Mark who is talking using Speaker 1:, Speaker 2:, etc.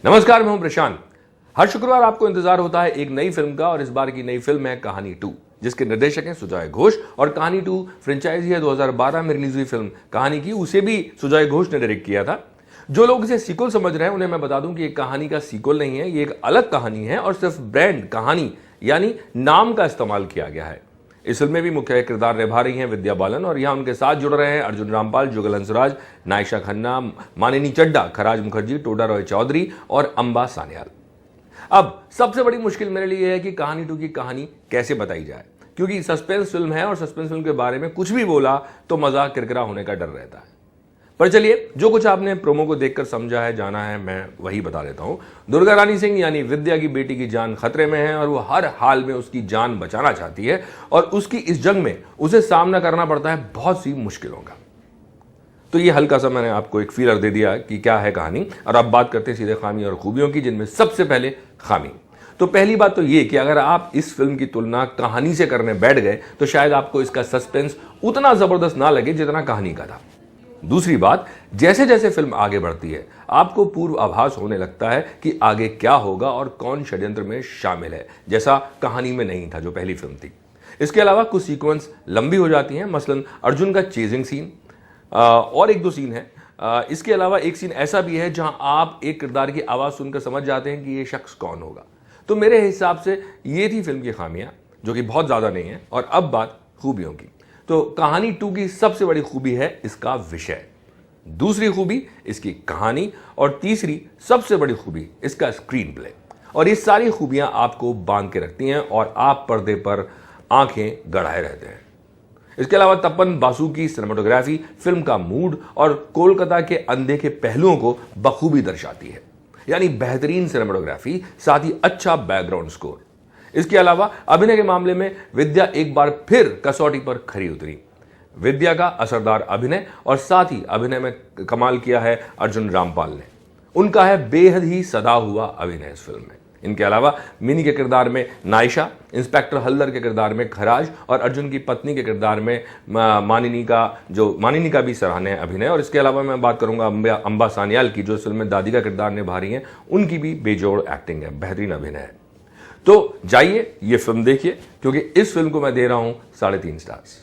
Speaker 1: नमस्कार, मैं हूं प्रशांत। हर शुक्रवार आपको इंतजार होता है एक नई फिल्म का और इस बार की नई फिल्म है कहानी 2, जिसके निर्देशक हैं सुजॉय घोष। और कहानी 2 फ्रेंचाइजी है 2012 में रिलीज हुई फिल्म कहानी की, उसे भी सुजॉय घोष ने डायरेक्ट किया था। जो लोग इसे सीक्वल समझ रहे हैं उन्हें मैं बता दूं कि एक कहानी का सीक्वल नहीं है, ये एक अलग कहानी है और सिर्फ ब्रांड कहानी यानी नाम का इस्तेमाल किया गया है। इस फिल्म में भी मुख्य किरदार निभा रही हैं विद्या बालन और यहां उनके साथ जुड़ रहे हैं अर्जुन रामपाल, जुगल हंसराज, नायशा खन्ना, मानिनी चड्ढा, खराज मुखर्जी, टोडा रॉय चौधरी और अंबा सान्याल। अब सबसे बड़ी मुश्किल मेरे लिए है कि कहानी 2 की कहानी कैसे बताई जाए, क्योंकि सस्पेंस फिल्म है और सस्पेंस फिल्म के बारे में कुछ भी बोला तो मजाक किरकिरा होने का डर रहता है। पर चलिए, जो कुछ आपने प्रोमो को देखकर समझा है, जाना है, मैं वही बता देता हूं। दुर्गा रानी सिंह यानी विद्या की बेटी की जान खतरे में है और वो हर हाल में उसकी जान बचाना चाहती है और उसकी इस जंग में उसे सामना करना पड़ता है बहुत सी मुश्किलों का। तो ये हल्का सा मैंने आपको एक फीलर दे दिया कि क्या है कहानी। और अब बात करते हैं सीधे खामी और खूबियों की, जिनमें सबसे पहले खामी। तो पहली बात तो ये कि अगर आप इस फिल्म की तुलना कहानी से करने बैठ गए तो शायद आपको इसका सस्पेंस उतना जबरदस्त ना लगे जितना कहानी का था। दूसरी बात, जैसे जैसे फिल्म आगे बढ़ती है आपको पूर्वाभास होने लगता है कि आगे क्या होगा और कौन षड्यंत्र में शामिल है, जैसा कहानी में नहीं था जो पहली फिल्म थी। इसके अलावा कुछ सीक्वेंस लंबी हो जाती हैं, मसलन अर्जुन का चेजिंग सीन और एक दो सीन है। इसके अलावा एक सीन ऐसा भी है जहां आप एक किरदार की आवाज सुनकर समझ जाते हैं कि ये शख्स कौन होगा। तो मेरे हिसाब से ये थी फिल्म की खामियां, जो कि बहुत ज्यादा नहीं है। और अब बात खूबियों की। तो कहानी 2 की सबसे बड़ी खूबी है इसका विषय, दूसरी खूबी इसकी कहानी और तीसरी सबसे बड़ी खूबी इसका स्क्रीन प्ले। और ये सारी खूबियां आपको बांध के रखती हैं और आप पर्दे पर आंखें गड़ाए रहते हैं। इसके अलावा तपन बासु की सिनेमेटोग्राफी फिल्म का मूड और कोलकाता के अनदेखे पहलुओं को बखूबी दर्शाती है, यानी बेहतरीन सिनेमेटोग्राफी, साथ ही अच्छा बैकग्राउंड स्कोर। इसके अलावा अभिनय के मामले में विद्या एक बार फिर कसौटी पर खरी उतरी। विद्या का असरदार अभिनय और साथ ही अभिनय में कमाल किया है अर्जुन रामपाल ने। उनका है बेहद ही सदा हुआ अभिनय इस फिल्म में। इनके अलावा मिनी के किरदार में नायशा, इंस्पेक्टर हल्दर के किरदार में खराज और अर्जुन की पत्नी के किरदार में मानिनी का भी सराहनीय अभिनय। और इसके अलावा मैं बात करूंगा अंबा सान्याल की, जो इस फिल्म में दादी का किरदार निभा रही हैं। उनकी भी बेजोड़ एक्टिंग है, बेहतरीन अभिनय है। तो जाइए ये फिल्म देखिए, क्योंकि इस फिल्म को मैं दे रहा हूं 3.5 स्टार्स।